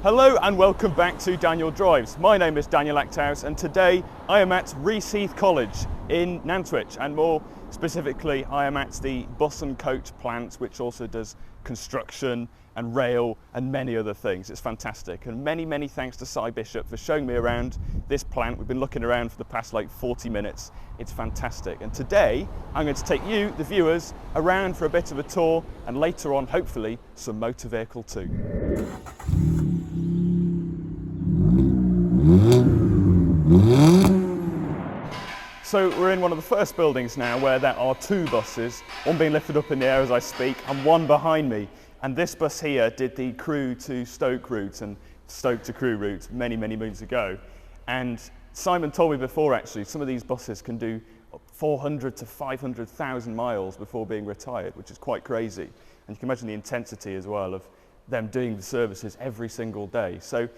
Hello and welcome back to Daniel Drives. My name is Daniel Achterhuis and today I am at Reaseheath College in Nantwich, and more specifically I am at the bus and coach plant, which also does construction and rail and many other things. It's fantastic, and many thanks to Cy Bishop for showing me around this plant. We've been looking around for the past 40 minutes. It's fantastic, and today I'm going to take you, the viewers, around for a bit of a tour, and later on hopefully some motor vehicle too. So we're in one of the first buildings now where there are two buses, one being lifted up in the air as I speak and one behind me. And this bus here did the Crewe to Stoke route and Stoke to Crewe route many moons ago. And Simon told me before, actually, some of these buses can do 400 to 500,000 miles before being retired, which is quite crazy. And you can imagine the intensity as well of them doing the services every single day. So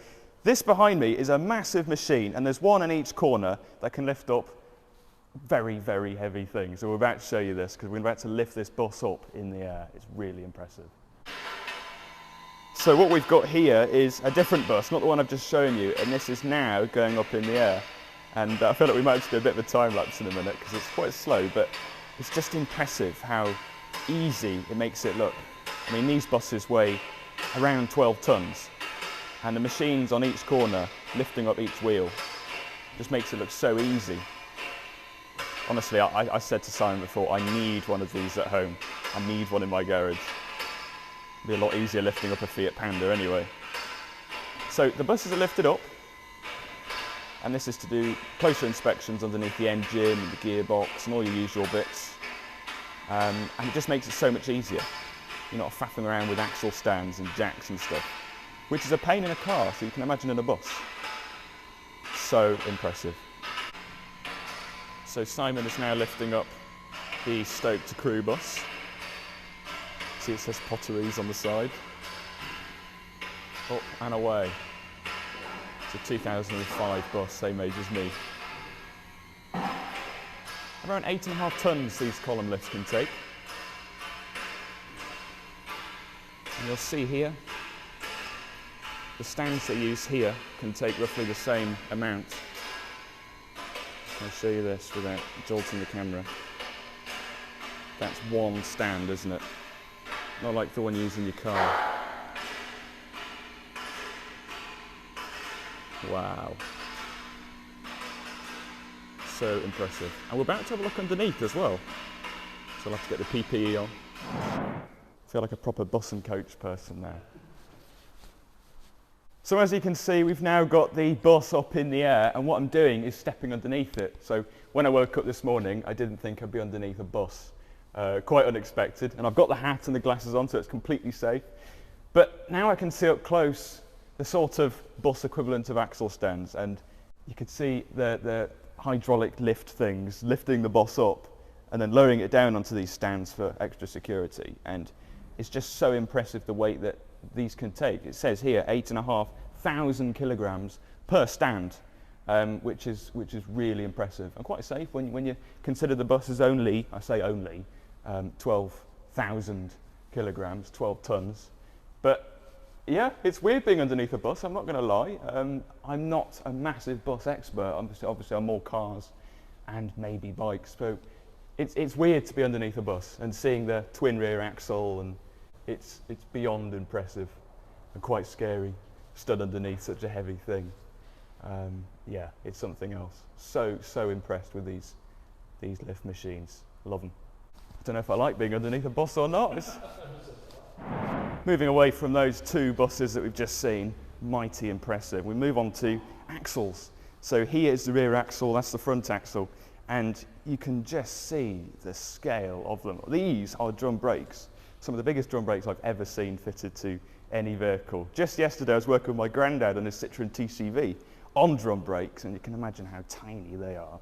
this behind me is a massive machine, and there's one in each corner that can lift up very heavy things. So we're about to show you this because we're about to lift this bus up in the air. It's really impressive. So what we've got here is a different bus, not the one I've just shown you, and this is now going up in the air. And I feel like we might have to do a bit of a time lapse in a minute because it's quite slow, but it's just impressive how easy it makes it look. I mean, these buses weigh around 12 tons, and the machines on each corner lifting up each wheel just makes it look so easy. Honestly, I said to Simon before, I need one of these at home. I need one in my garage. It'd be a lot easier lifting up a Fiat Panda anyway. So the buses are lifted up, and this is to do closer inspections underneath the engine and the gearbox and all your usual bits. And it just makes it so much easier. You're not faffing around with axle stands and jacks and stuff, which is a pain in a car, so you can imagine in a bus. So impressive. So Simon is now lifting up the Stoke to Crewe bus. See, it says Achterhuis on the side. Up and away. It's a 2005 bus, same age as me. Around 8.5 tons these column lifts can take. And you'll see here, the stands they use here can take roughly the same amount. I'll show you this without jolting the camera. That's one stand, isn't it? Not like the one used in your car. Wow. So impressive. And we're about to have a look underneath as well. So I'll have to get the PPE on. I feel like a proper bus and coach person now. So as you can see, we've now got the bus up in the air, and what I'm doing is stepping underneath it. So when I woke up this morning, I didn't think I'd be underneath a bus. Quite unexpected. And I've got the hat and the glasses on, so it's completely safe. But now I can see up close the sort of bus equivalent of axle stands, and you can see the hydraulic lift things lifting the bus up and then lowering it down onto these stands for extra security. And it's just so impressive the weight that these can take. It says here 8,500 kilograms per stand, which is really impressive and quite safe when you consider the bus is only, I say only, 12,000 kilograms, 12 tons. But yeah, it's weird being underneath a bus, I'm not going to lie. I'm not a massive bus expert. Obviously I'm more cars and maybe bikes, so it's weird to be underneath a bus and seeing the twin rear axle, and it's beyond impressive and quite scary, stood underneath such a heavy thing. Yeah, it's something else. So impressed with these lift machines. Love them. I don't know if I like being underneath a bus or not. Moving away from those two buses that we've just seen, mighty impressive. We move on to axles. So here's the rear axle, that's the front axle, and you can just see the scale of them. These are drum brakes. Some of the biggest drum brakes I've ever seen fitted to any vehicle. Just yesterday I was working with my granddad on his Citroen TCV on drum brakes, and you can imagine how tiny they are.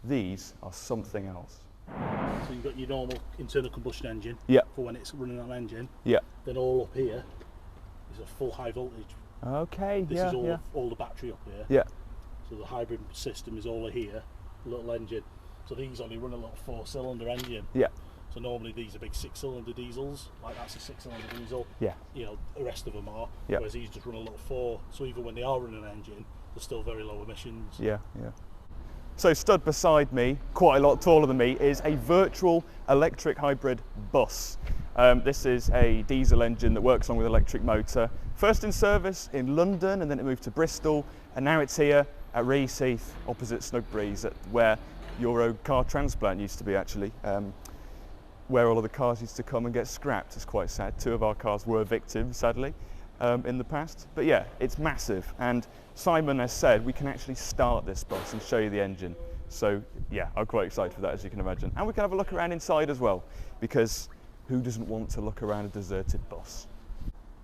These are something else. So you've got your normal internal combustion engine, yeah, for when it's running on engine. Yeah. Then all up here is a full high voltage. Okay. This is all the battery up here. Yeah. So the hybrid system is all here, little engine. So these only run a little 4-cylinder engine. Yeah. So normally these are big 6-cylinder diesels, like that's a 6-cylinder diesel. Yeah. You know, the rest of them are. Yeah. Whereas these just run a little 4. So even when they are running an engine, they're still very low emissions. Yeah, yeah. So stood beside me, quite a lot taller than me, is a virtual electric hybrid bus. This is a diesel engine that works along with electric motor. First in service in London, and then it moved to Bristol, and now it's here at Reaseheath, opposite Snugbreeze, where Euro car transplant used to be actually, where all of the cars used to come and get scrapped. It's quite sad. 2 of our cars were victims, sadly, in the past. But yeah, it's massive, and Simon has said we can actually start this bus and show you the engine. So yeah, I'm quite excited for that, as you can imagine. And we can have a look around inside as well, because who doesn't want to look around a deserted bus?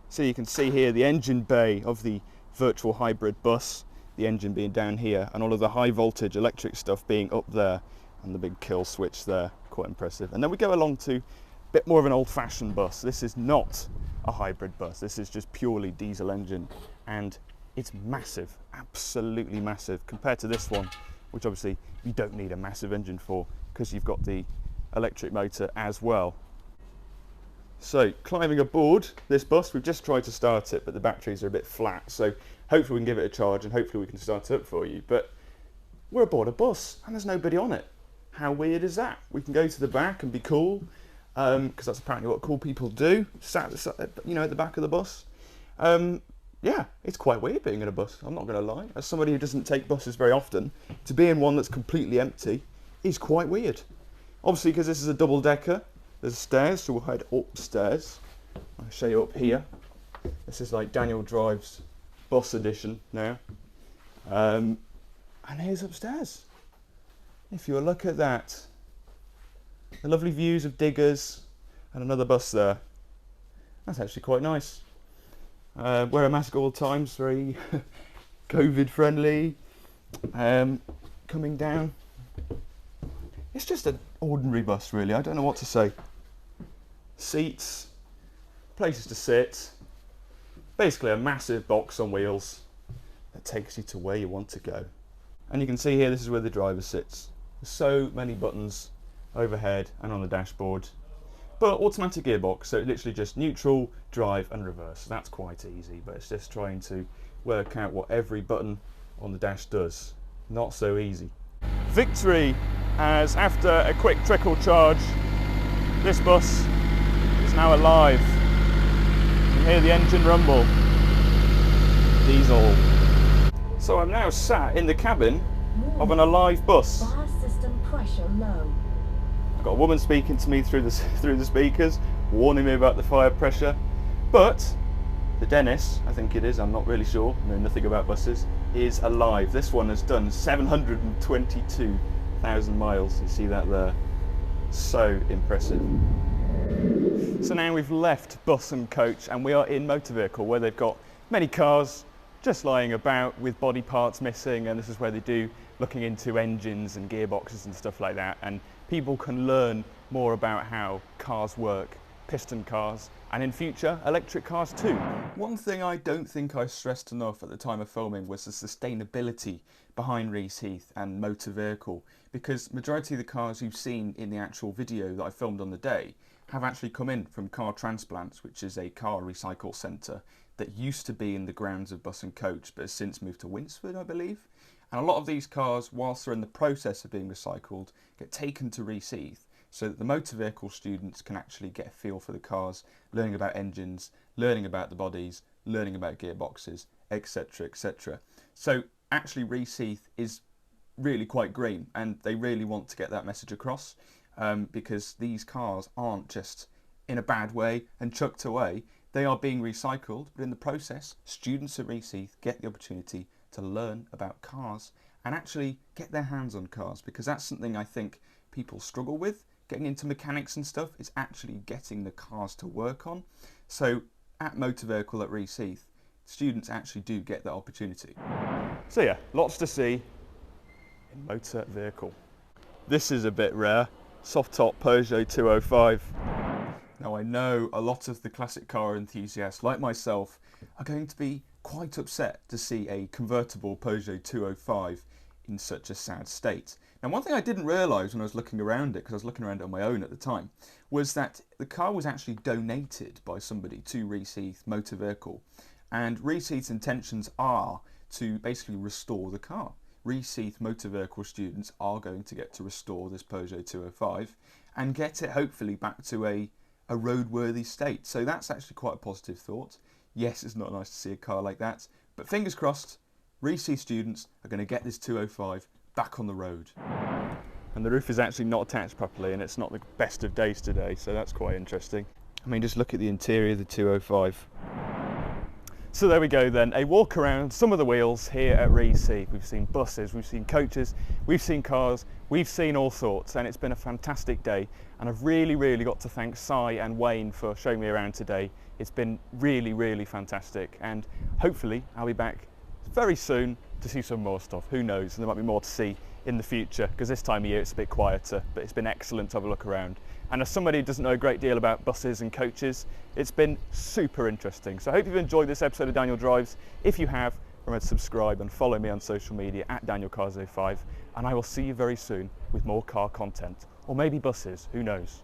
So you can see here the engine bay of the virtual hybrid bus, the engine being down here, and all of the high voltage electric stuff being up there, and the big kill switch there. Quite impressive. And then we go along to a bit more of an old-fashioned bus. This is not a hybrid bus. This is just purely diesel engine, and it's massive, absolutely massive, compared to this one, which obviously you don't need a massive engine for, because you've got the electric motor as well. So climbing aboard this bus, we've just tried to start it, but the batteries are a bit flat, so hopefully we can give it a charge and hopefully we can start it up for you. But we're aboard a bus and there's nobody on it. How weird is that? We can go to the back and be cool, because that's apparently what cool people do, sat you know, at the back of the bus. Yeah, it's quite weird being in a bus, I'm not going to lie. As somebody who doesn't take buses very often, to be in one that's completely empty is quite weird. Obviously, because this is a double-decker, there's stairs, so we'll head upstairs. I'll show you up here. This is like Daniel Drive's bus edition now. And here's upstairs. If you look at that, the lovely views of Diggers and another bus there. That's actually quite nice. Wear a mask all the times, very COVID friendly. Coming down. It's just an ordinary bus really, I don't know what to say. Seats, places to sit, basically a massive box on wheels that takes you to where you want to go. And you can see here, this is where the driver sits. There's so many buttons overhead and on the dashboard, but automatic gearbox, so literally just neutral, drive and reverse. So that's quite easy, but it's just trying to work out what every button on the dash does. Not so easy. Victory, as after a quick trickle charge, this bus is now alive. You can hear the engine rumble. Diesel. So I'm now sat in the cabin of an alive bus. Fire system pressure low. I've got a woman speaking to me through the speakers, warning me about the fire pressure. But the Dennis, I think it is, I'm not really sure, I know nothing about buses, is alive. This one has done 722,000 miles. You see that there? So impressive. So now we've left bus and coach and we are in motor vehicle, where they've got many cars just lying about with body parts missing, and this is where they do looking into engines and gearboxes and stuff like that, and people can learn more about how cars work, piston cars, and in future electric cars too. One thing I don't think I stressed enough at the time of filming was the sustainability behind Reaseheath and motor vehicle, because majority of the cars you've seen in the actual video that I filmed on the day have actually come in from Car Transplants, which is a car recycle centre that used to be in the grounds of Bus and Coach but has since moved to Winsford, I believe. And a lot of these cars, whilst they're in the process of being recycled, get taken to Reaseheath so that the motor vehicle students can actually get a feel for the cars, learning about engines, learning about the bodies, learning about gearboxes, etc, etc. So actually Reaseheath is really quite green, and they really want to get that message across, because these cars aren't just in a bad way and chucked away. They are being recycled, but in the process, students at Reaseheath get the opportunity to learn about cars and actually get their hands on cars, because that's something I think people struggle with. Getting into mechanics and stuff is actually getting the cars to work on. So at Motor Vehicle at Reaseheath, students actually do get that opportunity. So yeah, lots to see in Motor Vehicle. This is a bit rare, soft top Peugeot 205. Now I know a lot of the classic car enthusiasts like myself are going to be quite upset to see a convertible Peugeot 205 in such a sad state, Now, one thing I didn't realise when I was looking around it, because I was looking around it on my own at the time, was that the car was actually donated by somebody to Reaseheath Motor Vehicle. And Reaseheath's intentions are to basically restore the car. Reaseheath Motor Vehicle students are going to get to restore this Peugeot 205 and get it hopefully back to a roadworthy state. So that's actually quite a positive thought. Yes, it's not nice to see a car like that, but fingers crossed, Reaseheath students are going to get this 205 back on the road. And the roof is actually not attached properly, and it's not the best of days today, so that's quite interesting. I mean, just look at the interior of the 205. So there we go then, a walk around some of the wheels here at Reaseheath. We've seen buses, we've seen coaches, we've seen cars, we've seen all sorts, and it's been a fantastic day. And I've really got to thank Si and Wayne for showing me around today. It's been really fantastic, and hopefully I'll be back very soon to see some more stuff. Who knows, and there might be more to see in the future, because this time of year it's a bit quieter, but it's been excellent to have a look around. And as somebody who doesn't know a great deal about buses and coaches, it's been super interesting. So I hope you've enjoyed this episode of Daniel Drives. If you have, remember to subscribe and follow me on social media at DanielCars05, and I will see you very soon with more car content, or maybe buses, who knows.